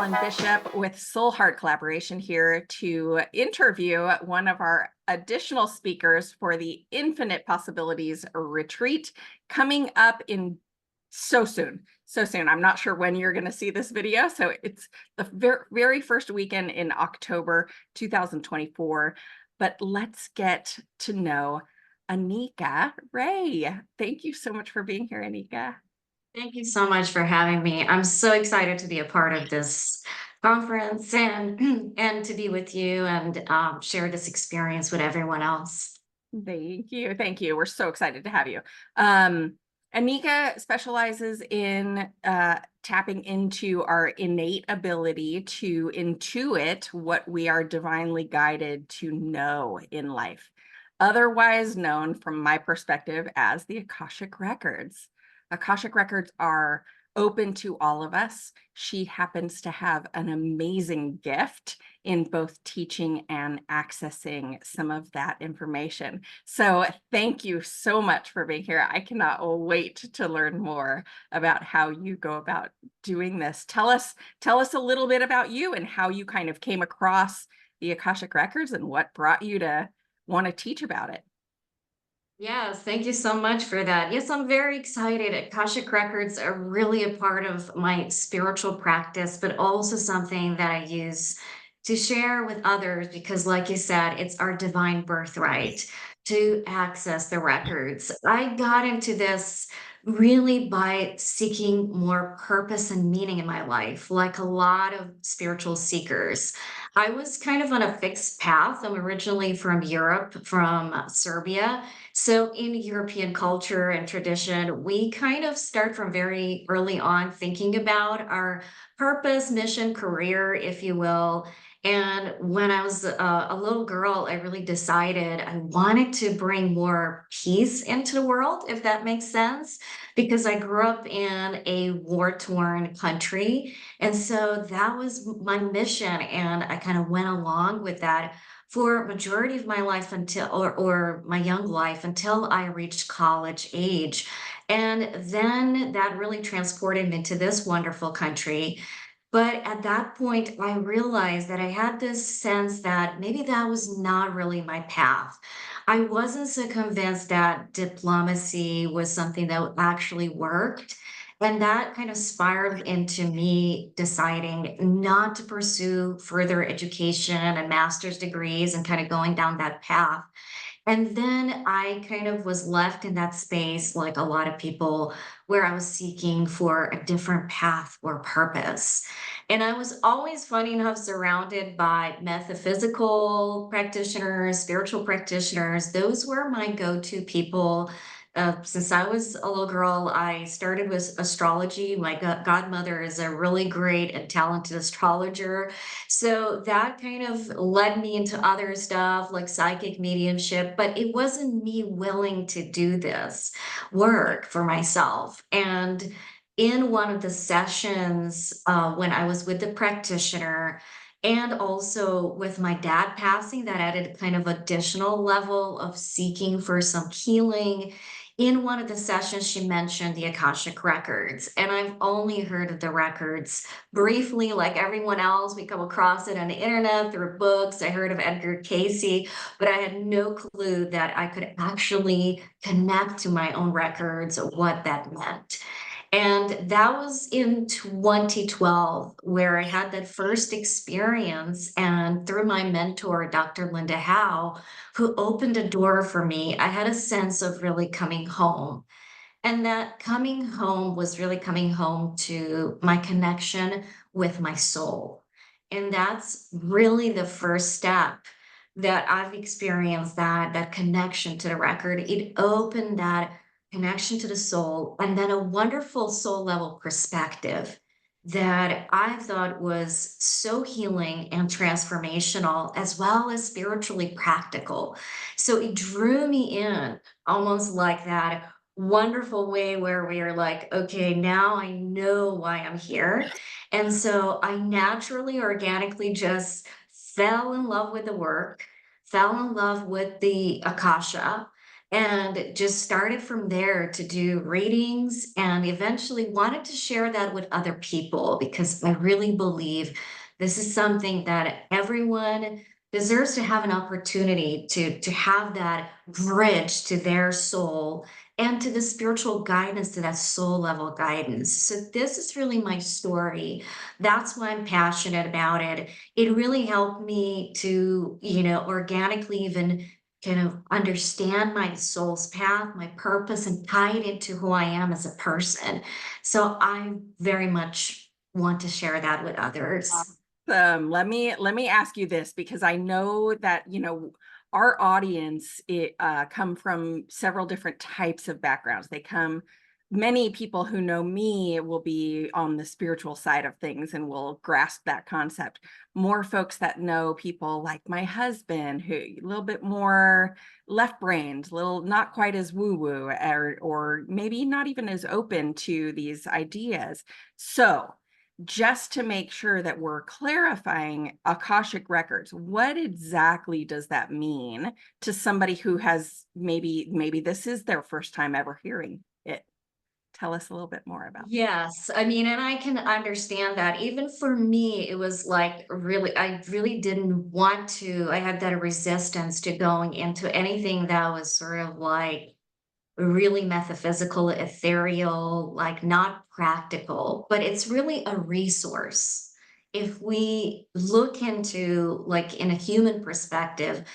Alan Bishop with Soul Heart Collaboration here to interview one of our additional speakers for the Infinite Possibilities Retreat coming up in so soon. So soon. I'm not sure when you're going to see this video. So it's the very first weekend in October 2024. But let's get to know Anika Ray. Thank you so much for being here, Anika. Thank you so much for having me. I'm so excited to be a part of this conference and and to be with you and share this experience with everyone else. Thank you. Thank you. We're so excited to have you. Anika specializes in tapping into our innate ability to intuit what we are divinely guided to know in life, otherwise known from my perspective as the Akashic Records. Akashic Records are open to all of us. She happens to have an amazing gift in both teaching and accessing some of that information. So thank you so much for being here. I cannot wait to learn more about how you go about doing this. Tell us a little bit about you and how you kind of came across the Akashic Records and what brought you to want to teach about it. Yes, thank you so much for that. Yes, I'm very excited. Akashic Records are really a part of my spiritual practice, but also something that I use to share with others because, like you said, it's our divine birthright to access the records. I got into this really by seeking more purpose and meaning in my life, like a lot of spiritual seekers. I was kind of on a fixed path. I'm originally from Europe, from Serbia. So, in European culture and tradition, we kind of start from very early on thinking about our purpose, mission, career, if you will. And when I was a little girl, I really decided I wanted to bring more peace into the world, if that makes sense, because I grew up in a war-torn country. And so that was my mission. And I kind of went along with that for majority of my life until or my young life until I reached college age. And then that really transported me to this wonderful country. But at that point, I realized that I had this sense that maybe that was not really my path. I wasn't so convinced that diplomacy was something that actually worked. And that kind of spiraled into me deciding not to pursue further education and master's degrees and kind of going down that path. And then I kind of was left in that space, like a lot of people, where I was seeking for a different path or purpose. And I was always, funny enough, surrounded by metaphysical practitioners, spiritual practitioners. Those were my go to people. Since I was a little girl, I started with astrology. My godmother is a really great and talented astrologer. So that kind of led me into other stuff like psychic mediumship, but it wasn't me willing to do this work for myself. And in one of the sessions, when I was with the practitioner, and also with my dad passing, that added kind of additional level of seeking for some healing. In one of the sessions, she mentioned the Akashic Records, and I've only heard of the records briefly, like everyone else. We come across it on the internet through books. I heard of Edgar Casey, but I had no clue that I could actually connect to my own records, what that meant. And that was in 2012 where I had that first experience. And through my mentor, Dr. Linda Howe, who opened a door for me, I had a sense of really coming home. And that coming home was really coming home to my connection with my soul. And that's really the first step that I've experienced, that connection to the record. It opened that connection to the soul and then a wonderful soul level perspective that I thought was so healing and transformational as well as spiritually practical. So it drew me in almost like that wonderful way where we are like, okay, now I know why I'm here. And so I naturally, organically just fell in love with the work, fell in love with the Akasha, and just started from there to do readings and eventually wanted to share that with other people because I really believe this is something that everyone deserves to have an opportunity to have that bridge to their soul and to the spiritual guidance, to that soul level guidance. So this is really my story. That's why I'm passionate about it. It really helped me to, organically even kind of understand my soul's path, my purpose, and tie it into who I am as a person. So I very much want to share that with others. Let me ask you this, because I know that, our audience come from several different types of backgrounds. Many people who know me will be on the spiritual side of things and will grasp that concept. More folks that know people like my husband, who a little bit more left-brained, little not quite as woo-woo, or maybe not even as open to these ideas. So just to make sure that we're clarifying Akashic Records, what exactly does that mean to somebody who has maybe this is their first time ever hearing it? Tell us a little bit more about. Yes, I mean, and I can understand that. Even for me, it was like really, I really didn't want to. I had that resistance to going into anything that was sort of like really metaphysical, ethereal, like not practical, but it's really a resource. If we look into, like, in a human perspective,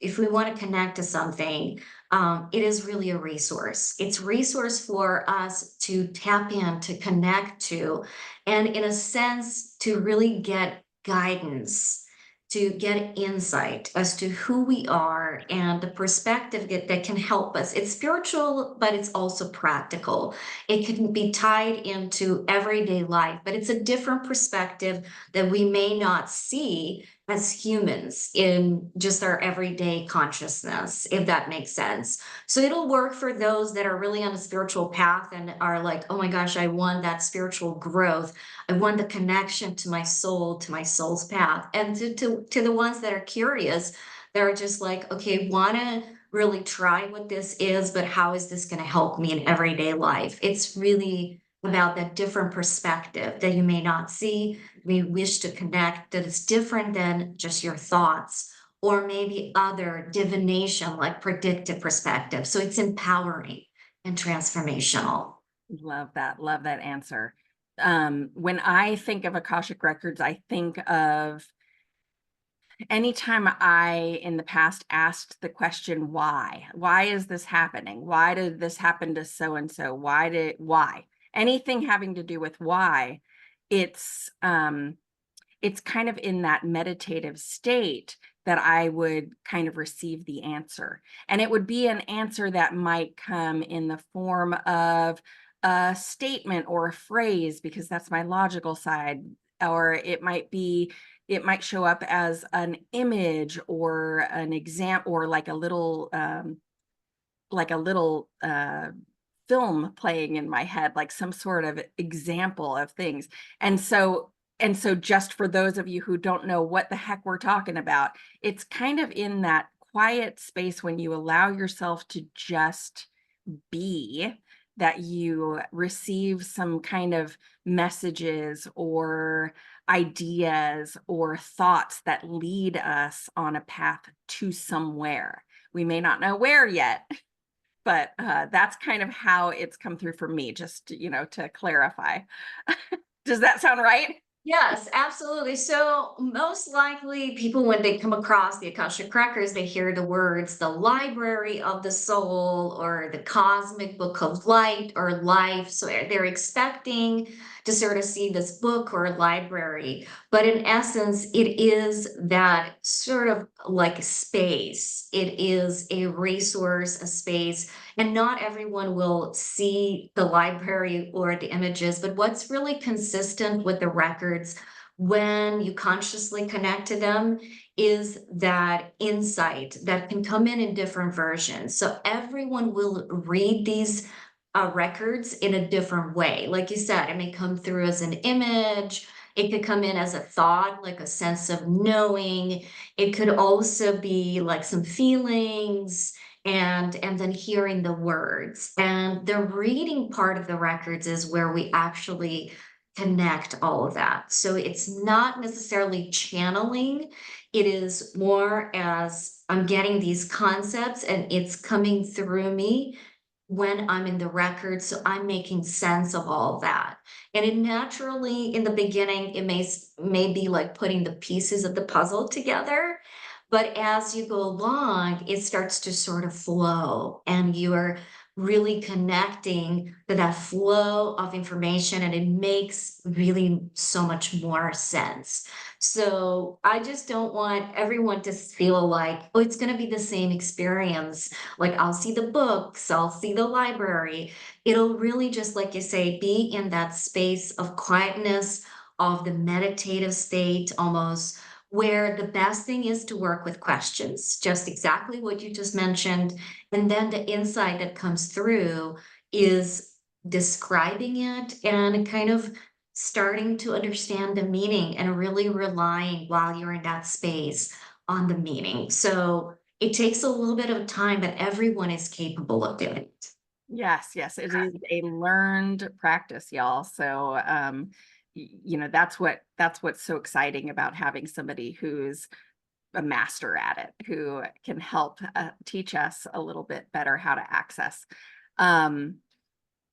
if we want to connect to something, it is really a resource. It's resource for us to tap in, to connect to, and in a sense, to really get guidance, to get insight as to who we are and the perspective that can help us. It's spiritual, but it's also practical. It can be tied into everyday life, but it's a different perspective that we may not see as humans in just our everyday consciousness, if that makes sense. So it'll work for those that are really on a spiritual path and are like, oh my gosh, I want that spiritual growth. I want the connection to my soul, to my soul's path. And to the ones that are curious, they're just like, okay, wanna really try what this is, but how is this gonna help me in everyday life? It's really about that different perspective that you may not see, we wish to connect, that is different than just your thoughts or maybe other divination like predictive perspective. So it's empowering and transformational. Love that. Love that answer. When I think of Akashic Records, I think of anytime I in the past asked the question, why is this happening? Why did this happen to so and so? Why? Anything having to do with why, it's it's kind of in that meditative state that I would kind of receive the answer. And it would be an answer that might come in the form of a statement or a phrase, because that's my logical side. Or it might show up as an image or an exam, or like a little film playing in my head, like some sort of example of things. And so just for those of you who don't know what the heck we're talking about, it's kind of in that quiet space when you allow yourself to just be, that you receive some kind of messages or ideas or thoughts that lead us on a path to somewhere. We may not know where yet, but that's kind of how it's come through for me, just, to clarify. Does that sound right? Yes, absolutely. So most likely people, when they come across the Akashic Records, they hear the words the library of the soul or the cosmic book of light or life. So they're expecting to sort of see this book or library. But in essence, it is that sort of like a space. It is a resource, a space, and not everyone will see the library or the images, but what's really consistent with the records when you consciously connect to them is that insight that can come in different versions. So everyone will read these records in a different way. Like you said, it may come through as an image. It could come in as a thought, like a sense of knowing. It could also be like some feelings. and then hearing the words. And the reading part of the records is where we actually connect all of that. So it's not necessarily channeling, it is more as I'm getting these concepts and it's coming through me when I'm in the record. So I'm making sense of all that. And it naturally, in the beginning, it may be like putting the pieces of the puzzle together. But as you go along, it starts to sort of flow and you're really connecting to that flow of information and it makes really so much more sense. So I just don't want everyone to feel like, oh, it's going to be the same experience. Like I'll see the books, I'll see the library. It'll really just, like you say, be in that space of quietness, of the meditative state almost, where the best thing is to work with questions, just exactly what you just mentioned. And then the insight that comes through is describing it and kind of starting to understand the meaning and really relying while you're in that space on the meaning. So it takes a little bit of time, but everyone is capable of doing it. Yes, yes, it is a learned practice, y'all. So, that's what's so exciting about having somebody who's a master at it, who can help teach us a little bit better how to access. Um,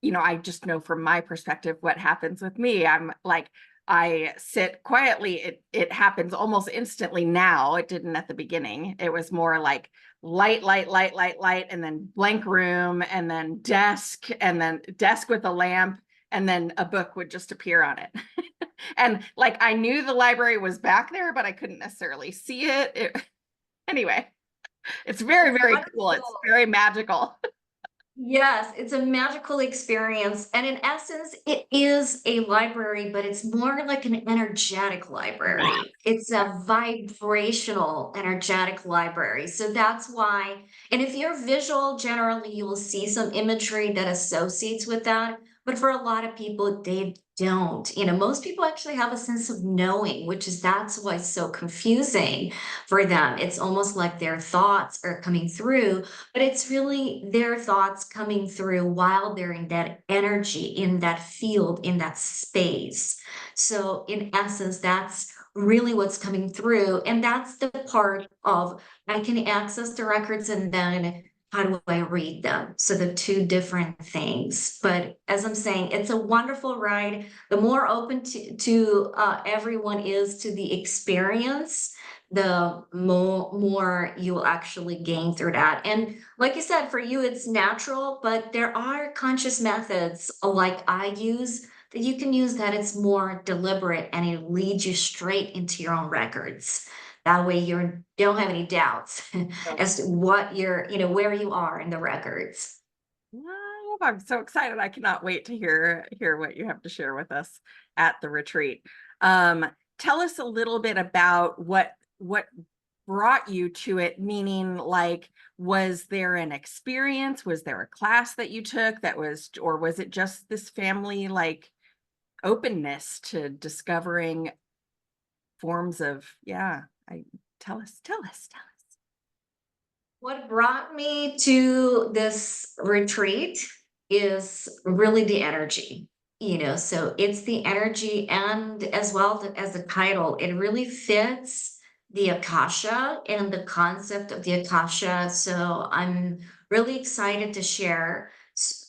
I just know from my perspective what happens with me. I'm like, I sit quietly. It happens almost instantly now. It didn't at the beginning. It was more like light, light, light, light, light, and then blank room, and then desk with a lamp, and then a book would just appear on it. And like I knew the library was back there, but I couldn't necessarily see it. Anyway, it's very, It's very cool. It's wonderful. very magical. Yes, it's a magical experience. And in essence, it is a library, but it's more like an energetic Yeah. library. It's a vibrational, energetic library. So that's why, and if you're visual, generally you will see some imagery that associates with that. But for a lot of people, they don't. Most people actually have a sense of knowing, which is that's why it's so confusing for them. It's almost like their thoughts are coming through, but it's really their thoughts coming through while they're in that energy, in that field, in that space. So, in essence, that's really what's coming through. And that's the part of I can access the records and then how do I read them? So, the two different things. But as I'm saying, it's a wonderful ride. The more open to everyone is to the experience, the more you will actually gain through that. And like you said, for you, it's natural, but there are conscious methods like I use that you can use that it's more deliberate and it leads you straight into your own records. That way you don't have any doubts So, as to what where you are in the records. well, I'm so excited. I cannot wait to hear what you have to share with us at the retreat. Um, Tell us a little bit about what brought you to it, meaning like, was there an experience? Was there a class that you took or was it just this family like openness to discovering forms of, yeah, tell us. What brought me to this retreat is really the energy, so it's the energy and as well as the title, it really fits the Akasha and the concept of the Akasha. So I'm really excited to share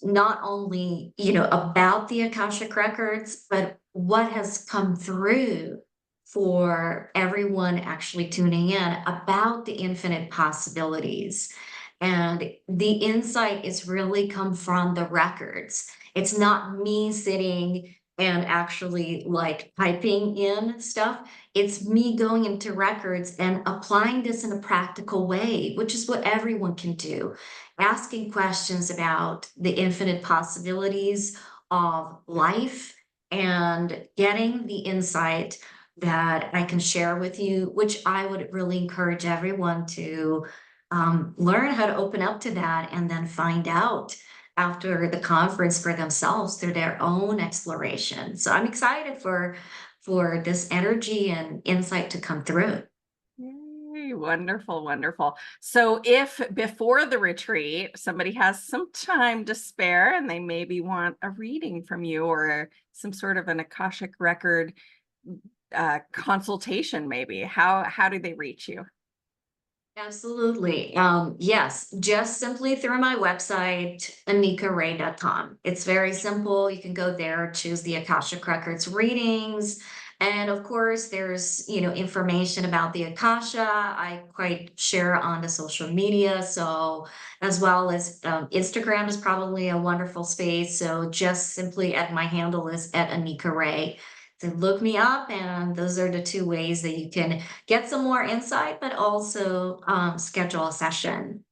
not only, about the Akashic Records, but what has come through for everyone actually tuning in about the infinite possibilities. And the insight is really come from the records. It's not me sitting and actually like typing in stuff. It's me going into records and applying this in a practical way, which is what everyone can do. Asking questions about the infinite possibilities of life and getting the insight that I can share with you, which I would really encourage everyone to learn how to open up to that and then find out after the conference for themselves through their own exploration. So I'm excited for this energy and insight to come through. Hey, wonderful, wonderful. So if before the retreat, somebody has some time to spare and they maybe want a reading from you or some sort of an Akashic record consultation, maybe, how do they reach you? Absolutely. Yes, just simply through my website, anikaray.com. It's very simple. You can go there, choose the Akashic Records readings. And of course, there's, information about the Akasha. I quite share on the social media. So, as well as Instagram is probably a wonderful space. So, just simply at my handle is at Anika Ray. So, look me up, and those are the two ways that you can get some more insight, but also schedule a session.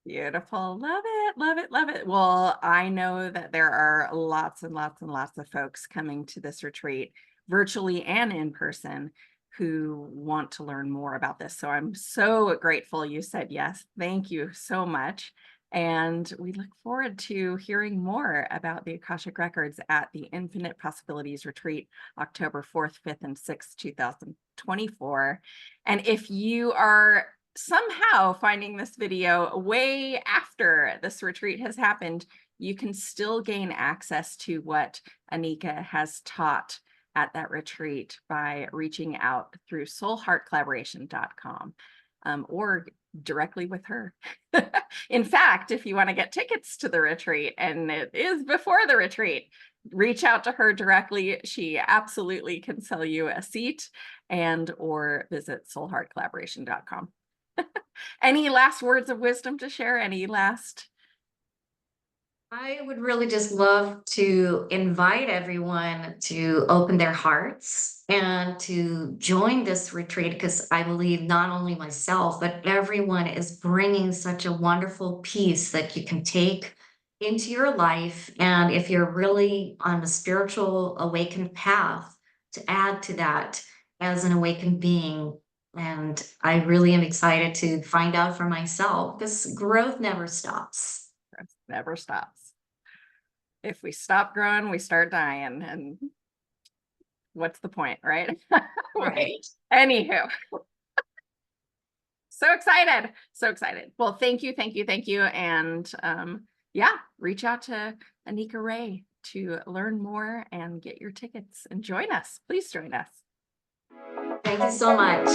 Beautiful. Love it. Love it. Love it. Well, I know that there are lots and lots and lots of folks coming to this retreat, virtually and in person, who want to learn more about this. So I'm so grateful you said yes. Thank you so much. And we look forward to hearing more about the Akashic Records at the Infinite Possibilities Retreat, October 4th, 5th, and 6th, 2024. And if you are somehow finding this video way after this retreat has happened, you can still gain access to what Anika has taught at that retreat by reaching out through soulheartcollaboration.com or directly with her. In fact, if you want to get tickets to the retreat and it is before the retreat, reach out to her directly. She absolutely can sell you a seat and or visit soulheartcollaboration.com. Any last words of wisdom to share? Any last? I would really just love to invite everyone to open their hearts and to join this retreat because I believe not only myself, but everyone is bringing such a wonderful piece that you can take into your life. And if you're really on a spiritual awakened path, to add to that as an awakened being. And I really am excited to find out for myself because growth never stops. Never stops. If we stop growing, we start dying. And what's the point, right? Right. Anywho, so excited. So excited. Well, thank you, thank you, thank you. And yeah, reach out to Anika Ray to learn more and get your tickets and join us. Please join us. Thank you so much.